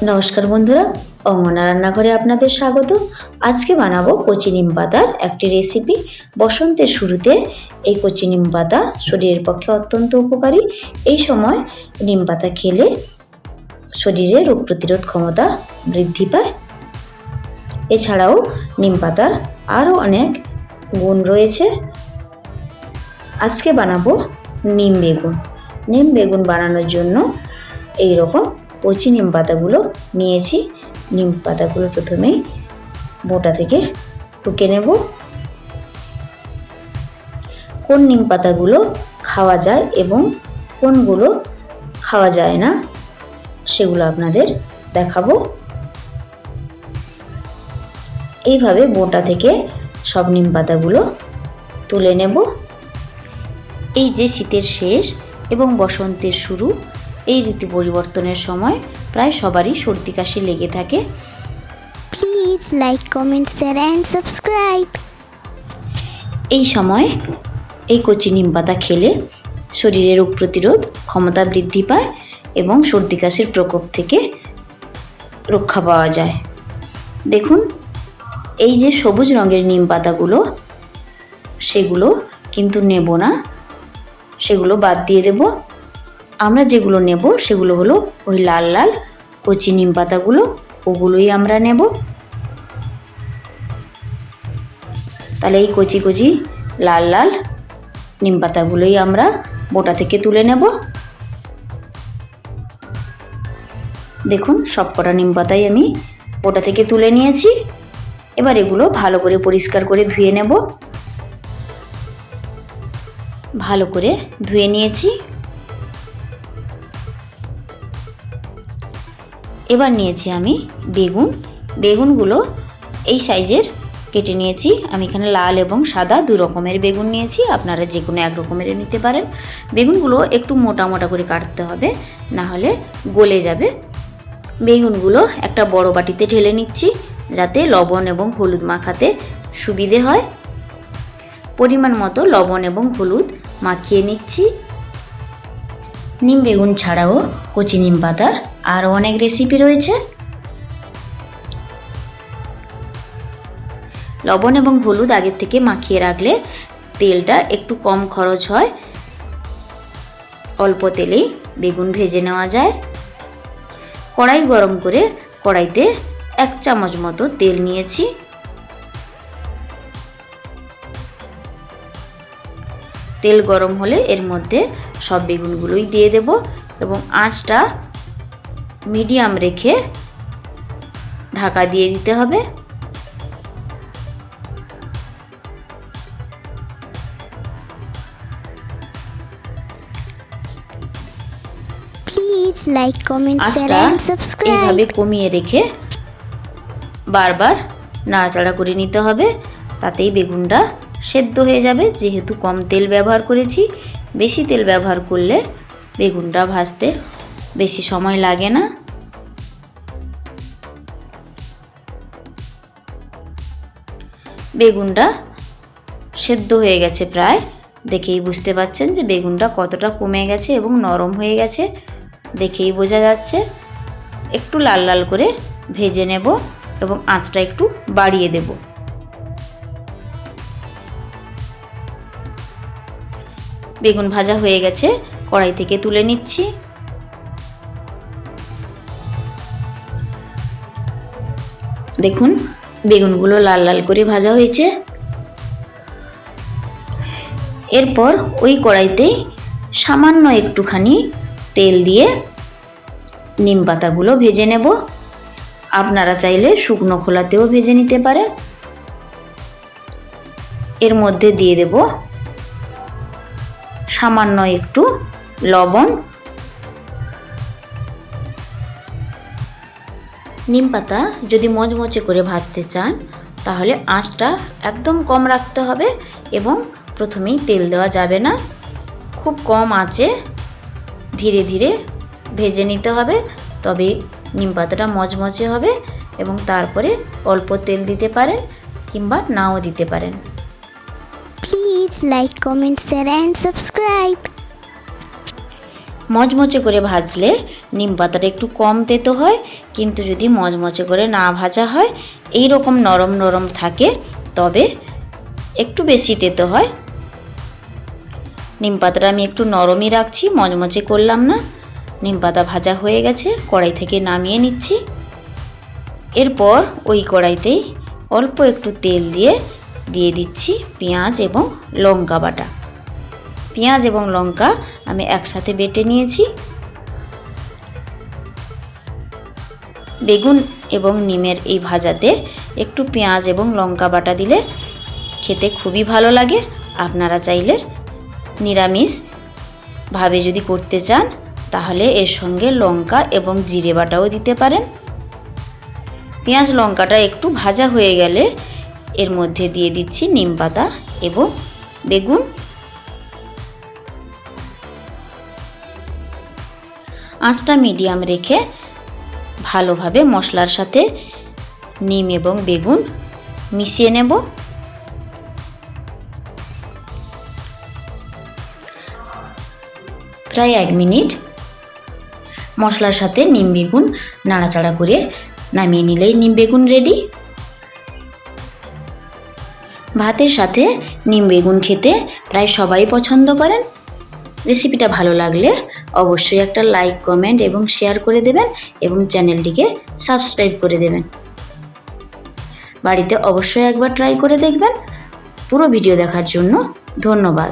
নমস্কার বন্ধুরা, অঙ্গনা রান্নাঘরে আপনাদের স্বাগত। আজকে বানাবো কচি নিম পাতার একটি রেসিপি। বসন্তের শুরুতে এই কচি নিম পাতা শরীরের পক্ষে অত্যন্ত উপকারী। এই সময় নিম পাতা খেলে শরীরে রোগ প্রতিরোধ ক্ষমতা বৃদ্ধি পায়। এছাড়াও নিম পাতার আরও অনেক গুণ রয়েছে। আজকে বানাবো নিম বেগুন। নিম বেগুন বানানোর জন্য এই রকম কচি নিম পাতাগুলো নিয়েছি। নিম পাতাগুলো প্রথমেই বোটা থেকে টুকে নেব। কোন নিম পাতাগুলো খাওয়া যায় এবং কোনগুলো খাওয়া যায় না সেগুলো আপনাদের দেখাবো। এইভাবে বোটা থেকে সব নিম পাতাগুলো তুলে নেব। এই যে শীতের শেষ এবং বসন্তের শুরু, এই ঋতু পরিবর্তনের সময় প্রায় সবারই সর্দি কাশি লেগে থাকে। Please like, comment, share and subscribe. এই সময় এই কচি নিম পাতা খেলে শরীরে রোগ প্রতিরোধ ক্ষমতা বৃদ্ধি পায় এবং সর্দি কাশির প্রকোপ থেকে রক্ষা পাওয়া যায়। দেখুন, এই যে সবুজ রঙের নিম পাতাগুলো, সেগুলো কিন্তু নেব না, সেগুলো বাদ দিয়ে দেব। আমরা যেগুলো নেব সেগুলো হলো ওই লাল লাল কচি নিম পাতাগুলো, ওগুলোই আমরা নেব। তাহলে এই কচি কচি লাল লাল নিম পাতাগুলোই আমরা বোটা থেকে তুলে নেব। দেখুন, সবকটা নিম পাতাই আমি বোটা থেকে তুলে নিয়েছি। এবার এগুলো ভালো করে পরিষ্কার করে ধুয়ে নেব। ভালো করে ধুয়ে নিয়েছি। এবার নিয়েছি আমি বেগুন। বেগুনগুলো এই সাইজের কেটে নিয়েছি। আমি এখানে লাল এবং সাদা দু রকমের বেগুন নিয়েছি, আপনারা যে কোনো এক রকমের নিতে পারেন। বেগুনগুলো একটু মোটা মোটা করে কাটতে হবে, না হলে গলে যাবে। বেগুনগুলো একটা বড় বাটিতে ঢেলে নিচ্ছি, যাতে লবণ এবং হলুদ মাখাতে সুবিধে হয়। পরিমাণ মতো লবণ এবং হলুদ মাখিয়ে নিচ্ছি। নিম বেগুন ছাড়াও কচি নিম পাতার আরও অনেক রেসিপি রয়েছে। লবণ এবং হলুদ আগের থেকে মাখিয়ে রাখলে তেলটা একটু কম খরচ হয়। অল্প তেলেই বেগুন ভেজে নেওয়া যায়। কড়াই গরম করে কড়াইতে 1 চামচ মতো তেল নিয়েছি। তেল গরম হলে এর মধ্যে সব বেগুনগুলোই দিয়ে দেব এবং আঁচটা মিডিয়াম রেখে ঢাকা দিয়ে দিতে হবে। প্লিজ লাইক, কমেন্ট, শেয়ার আঁচটা অ্যান্ড সাবস্ক্রাইব। এইভাবে কমিয়ে রেখে বারবার নাড়াচাড়া করে নিতে হবে, তাতেই বেগুনটা সেদ্ধ হয়ে যাবে। যেহেতু কম তেল ব্যবহার করেছি, বেশি তেল ব্যবহার করলে বেগুনটা ভাজতে বেশি সময় লাগে না। বেগুনটা সেদ্ধ হয়ে গেছে প্রায়, দেখেই বুঝতে পারছেন যে বেগুনটা কতটা কমে গেছে এবং নরম হয়ে গেছে, দেখেই বোঝা যাচ্ছে। একটু লাল লাল করে ভেজে নেব এবং আঁচটা একটু বাড়িয়ে দেব। বেগুন ভাজা হয়ে গেছে, কড়াই থেকে তুলে নিচ্ছি। দেখুন, বেগুনগুলো লাল লাল করে ভাজা হয়েছে। এরপর ওই কড়াইতেই সামান্য একটুখানি তেল দিয়ে নিম পাতাগুলো ভেজে নেব। আপনারা চাইলে শুকনো খোলাতেও ভেজে নিতে পারেন। এর মধ্যে দিয়ে দেব সামান্য একটু লবণ। নিম পাতা যদি মচমচে করে ভাজতে চান তাহলে আঁচটা একদম কম রাখতে হবে এবং প্রথমেই তেল দেওয়া যাবে না। খুব কম আঁচে ধীরে ধীরে ভেজে নিতে হবে, তবে নিম পাতাটা মচমচে হবে এবং তারপরে অল্প তেল দিতে পারেন কিংবা নাও দিতে পারেন। Please like, comment, share and subscribe. মচমচে করে ভাজলে নিম পাতাটা একটু কম তেতো হয়, কিন্তু যদি মচমচে করে না ভাজা হয়, এই রকম নরম নরম থাকে, তবে একটু বেশি তেতো হয়। নিম পাতাটা আমি একটু নরমই রাখছি, মচমচে করলাম না। নিম পাতা ভাজা হয়ে গেছে, কড়াই থেকে নামিয়ে নিচ্ছি। এরপর ওই কড়াইতেই অল্প একটু তেল দিয়ে দিচ্ছি পেঁয়াজ এবং লঙ্কা বাটা। পেঁয়াজ এবং লঙ্কা আমি একসাথে বেটে নিয়েছি। বেগুন এবং নিমের এই ভাজাতে একটু পেঁয়াজ এবং লঙ্কা বাটা দিলে খেতে খুবই ভালো লাগে। আপনারা চাইলে নিরামিষভাবে যদি করতে চান, তাহলে এর সঙ্গে লঙ্কা এবং জিরে বাটাও দিতে পারেন। পেঁয়াজ লঙ্কাটা একটু ভাজা হয়ে গেলে এর মধ্যে দিয়ে দিচ্ছি নিম পাতা এবং বেগুন। আঁচটা মিডিয়াম রেখে ভালোভাবে মশলার সাথে নিম এবং বেগুন মিশিয়ে নেব। প্রায় 1 মিনিট মশলার সাথে নিম বেগুন নাড়াচাড়া করে নামিয়ে নিলেই নিম বেগুন রেডি। ভাতের সাথে নিম বেগুন খেতে প্রায় সবাই পছন্দ করেন। রেসিপিটা ভালো লাগলে অবশ্যই একটা লাইক, কমেন্ট এবং শেয়ার করে দেবেন এবং চ্যানেলটিকে সাবস্ক্রাইব করে দেবেন। বাড়িতে অবশ্যই একবার ট্রাই করে দেখবেন। পুরো ভিডিও দেখার জন্য ধন্যবাদ।